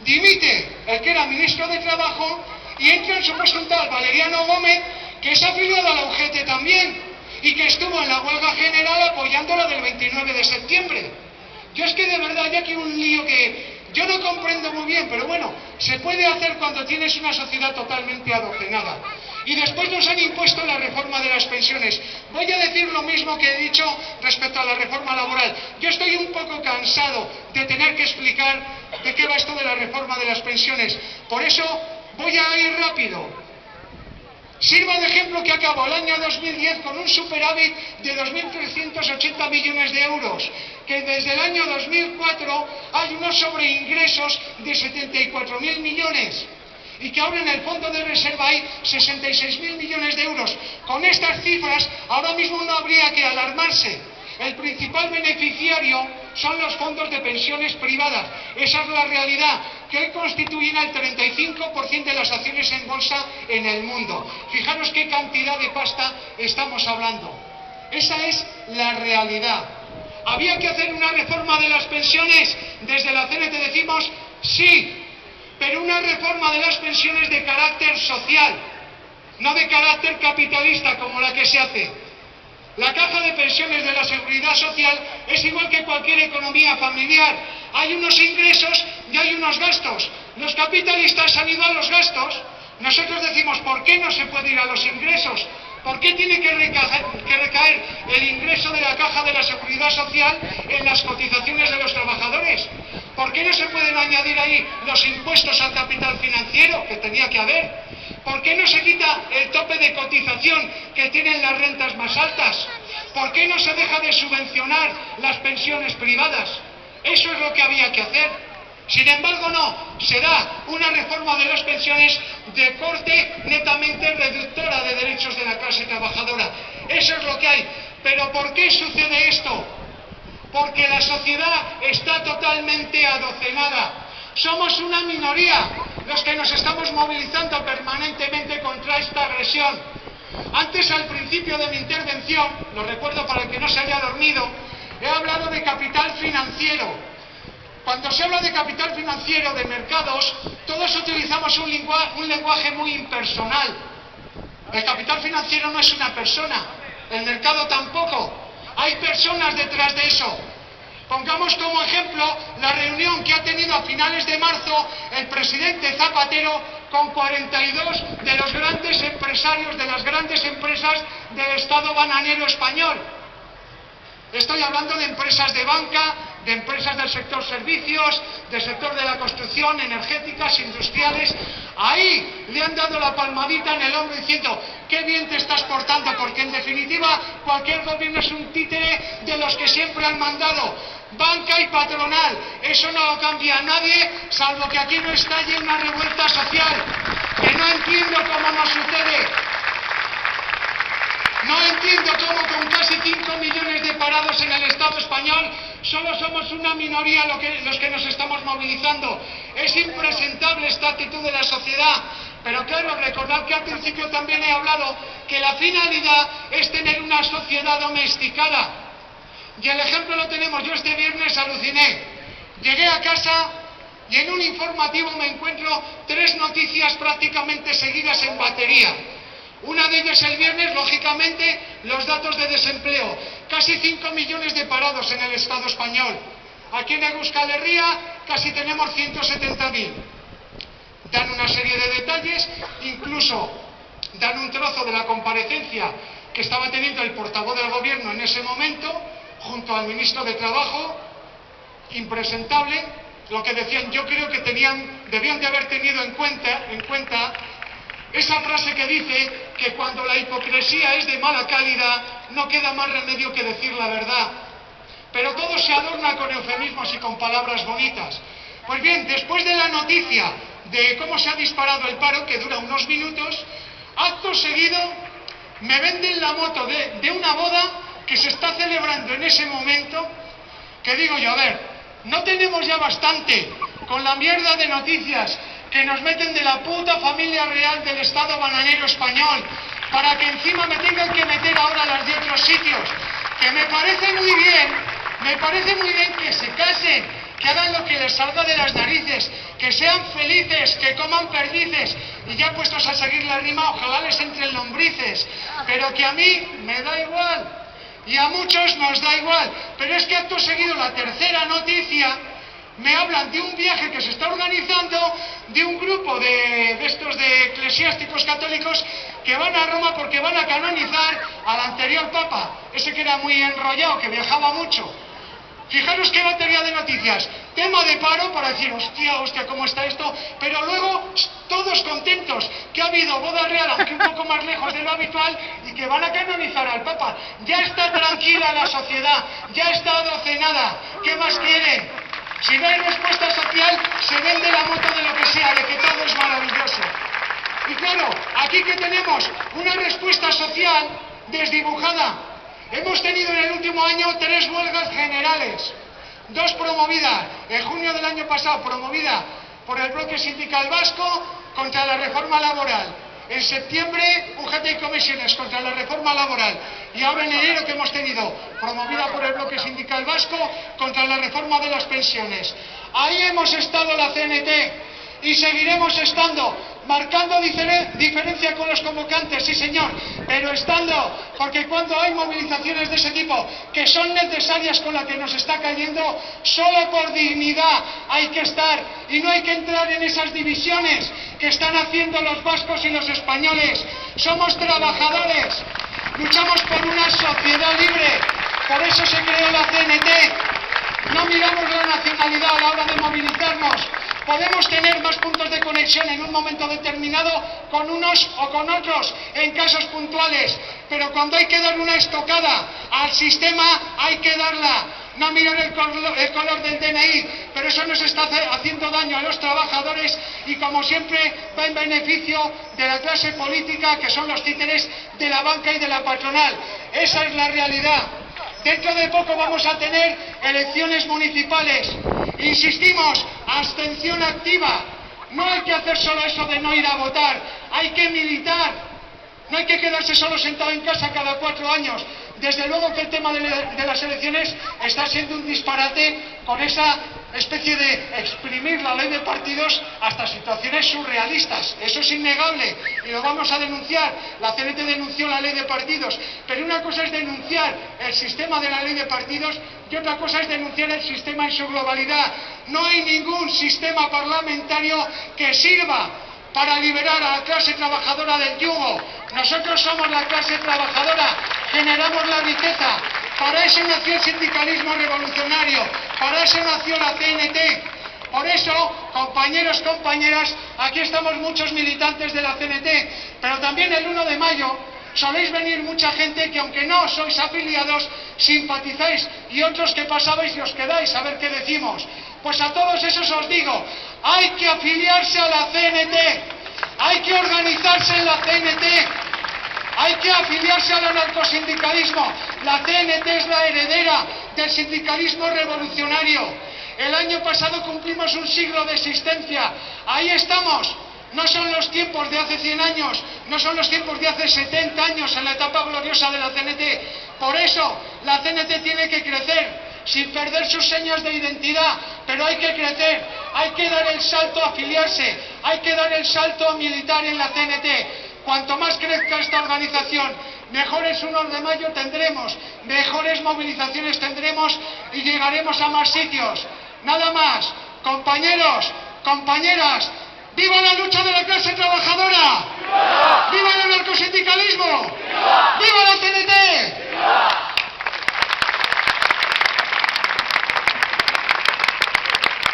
dimite el que era ministro de Trabajo y entra en su puesto un tal Valeriano Gómez, que es afiliado a la UGT también y que estuvo en la huelga general apoyándola del 29 de septiembre. Yo es que de verdad hay aquí un lío que yo no comprendo muy bien, pero bueno, se puede hacer cuando tienes una sociedad totalmente adoctrinada. Y después nos han impuesto la reforma de las pensiones. Voy a decir lo mismo que he dicho respecto a la reforma laboral. Yo estoy un poco cansado de tener que explicar de qué va esto de la reforma de las pensiones. Por eso voy a ir rápido. Sirva de ejemplo que acabó el año 2010 con un superávit de 2.380 millones de euros, que desde el año 2004 hay unos sobreingresos de 74.000 millones y que ahora en el fondo de reserva hay 66.000 millones de euros. Con estas cifras ahora mismo no habría que alarmarse. El principal beneficiario son los fondos de pensiones privadas. Esa es la realidad, que hoy constituyen el 35% de las acciones en bolsa en el mundo. Fijaros qué cantidad de pasta estamos hablando. Esa es la realidad. ¿Había que hacer una reforma de las pensiones? Desde la CNT decimos sí, pero una reforma de las pensiones de carácter social, no de carácter capitalista como la que se hace. La caja de pensiones de la Seguridad Social es igual que cualquier economía familiar. Hay unos ingresos y hay unos gastos. Los capitalistas han ido a los gastos. Nosotros decimos, ¿por qué no se puede ir a los ingresos? ¿Por qué tiene que recaer el ingreso de la caja de la Seguridad Social en las cotizaciones de los trabajadores? ¿Por qué no se pueden añadir ahí los impuestos al capital financiero, que tenía que haber? ¿Por qué no se quita el tope de cotización que tienen las rentas más altas? ¿Por qué no se deja de subvencionar las pensiones privadas? Eso es lo que había que hacer. Sin embargo, no, se da una reforma de las pensiones de corte netamente reductora de derechos de la clase trabajadora. Eso es lo que hay. ¿Pero por qué sucede esto? Porque la sociedad está totalmente adocenada. Somos una minoría los que nos estamos movilizando permanentemente contra esta agresión. Antes, al principio de mi intervención, lo recuerdo para el que no se haya dormido, he hablado de capital financiero. Cuando se habla de capital financiero, de mercados, todos utilizamos un lenguaje muy impersonal. El capital financiero no es una persona, el mercado tampoco. Hay personas detrás de eso. Pongamos como ejemplo la reunión que ha tenido a finales de marzo el presidente Zapatero con 42 de los grandes empresarios de las grandes empresas del Estado bananero español. Estoy hablando de empresas de banca, de empresas del sector servicios, del sector de la construcción, energéticas, industriales. Ahí le han dado la palmadita en el hombro diciendo qué bien te estás portando, porque en definitiva cualquier gobierno es un títere de los que siempre han mandado. Banca y patronal, eso no lo cambia a nadie, salvo que aquí no estalle una revuelta social, que no entiendo cómo nos sucede. No entiendo cómo con casi 5 millones de parados en el Estado español solo somos una minoría los que nos estamos movilizando. Es impresentable esta actitud de la sociedad. Pero claro, recordad que al principio también he hablado que la finalidad es tener una sociedad domesticada. Y el ejemplo lo tenemos. Yo este viernes aluciné. Llegué a casa y en un informativo me encuentro 3 noticias prácticamente seguidas en batería. Una de ellas el viernes, lógicamente, los datos de desempleo. Casi 5 millones de parados en el Estado español. Aquí en Euskal Herria casi tenemos 170.000. Dan una serie de detalles, incluso dan un trozo de la comparecencia que estaba teniendo el portavoz del gobierno en ese momento, junto al ministro de Trabajo, impresentable. Lo que decían, yo creo que debían de haber tenido en cuenta esa frase que dice que cuando la hipocresía es de mala calidad, no queda más remedio que decir la verdad. Pero todo se adorna con eufemismos y con palabras bonitas. Pues bien, después de la noticia de cómo se ha disparado el paro, que dura unos minutos, acto seguido me venden la moto de una boda que se está celebrando en ese momento, que digo yo, a ver, no tenemos ya bastante con la mierda de noticias que nos meten de la puta familia real del Estado bananero español, para que encima me tengan que meter ahora las de otros sitios, que me parece muy bien que se casen que hagan lo que les salga de las narices, que sean felices, que coman perdices, y ya puestos a seguir la rima, ojalá les entren lombrices, pero que a mí me da igual, y a muchos nos da igual, pero es que acto seguido la tercera noticia me hablan de un viaje que se está organizando de un grupo de estos de eclesiásticos católicos que van a Roma porque van a canonizar al anterior papa, ese que era muy enrollado, que viajaba mucho. Fijaros qué batería de noticias, tema de paro para decir, hostia, cómo está esto, pero luego todos contentos, que ha habido boda real, aunque un poco más lejos de lo habitual, y que van a canonizar al Papa. Ya está tranquila la sociedad, ya está adocenada, ¿qué más quieren? Si no hay respuesta social, se vende la moto de lo que sea, de que todo es maravilloso. Y claro, aquí que tenemos una respuesta social desdibujada. Hemos tenido en el último año 3 huelgas generales, 2 promovidas, en junio del año pasado promovida por el bloque sindical vasco contra la reforma laboral, en septiembre UGT y comisiones contra la reforma laboral, y ahora en enero que hemos tenido promovida por el bloque sindical vasco contra la reforma de las pensiones. Ahí hemos estado la CNT y seguiremos estando, marcando diferencia con los convocantes, sí señor, pero estando, porque cuando hay movilizaciones de ese tipo, que son necesarias con la que nos está cayendo, solo por dignidad hay que estar, y no hay que entrar en esas divisiones que están haciendo los vascos y los españoles. Somos trabajadores, luchamos por una sociedad libre, por eso se creó la CNT, no miramos la nacionalidad a la hora de movilizarnos. Podemos tener más puntos de conexión en un momento determinado con unos o con otros en casos puntuales, pero cuando hay que dar una estocada al sistema hay que darla, no mirar el color del DNI, pero eso nos está haciendo daño a los trabajadores y como siempre va en beneficio de la clase política, que son los títeres de la banca y de la patronal. Esa es la realidad. Dentro de poco vamos a tener elecciones municipales. Insistimos, abstención activa. No hay que hacer solo eso de no ir a votar, hay que militar. No hay que quedarse solo sentado en casa cada 4 años. Desde luego que el tema de las elecciones está siendo un disparate con esa especie de exprimir la ley de partidos hasta situaciones surrealistas. Eso es innegable y lo vamos a denunciar. La CNT denunció la ley de partidos, pero una cosa es denunciar el sistema de la ley de partidos y otra cosa es denunciar el sistema en su globalidad. No hay ningún sistema parlamentario que sirva para liberar a la clase trabajadora del yugo. Nosotros somos la clase trabajadora, generamos la riqueza. Para eso nació el sindicalismo revolucionario, para eso nació la CNT. Por eso, compañeros, compañeras, aquí estamos muchos militantes de la CNT, pero también el 1 de mayo soléis venir mucha gente que aunque no sois afiliados, simpatizáis, y otros que pasabais y os quedáis a ver qué decimos. Pues a todos esos os digo, hay que afiliarse a la CNT, hay que organizarse en la CNT, hay que afiliarse al anarcosindicalismo. La CNT es la heredera del sindicalismo revolucionario. El año pasado cumplimos un siglo de existencia, ahí estamos. No son los tiempos de hace 100 años, no son los tiempos de hace 70 años en la etapa gloriosa de la CNT. Por eso la CNT tiene que crecer, sin perder sus señas de identidad, pero hay que crecer, hay que dar el salto a afiliarse, hay que dar el salto a militar en la CNT. Cuanto más crezca esta organización, mejores 1 de mayo tendremos, mejores movilizaciones tendremos y llegaremos a más sitios. Nada más, compañeros, compañeras, ¡viva la lucha de la clase trabajadora! ¡Viva el anarcosindicalismo! ¡Viva la CNT!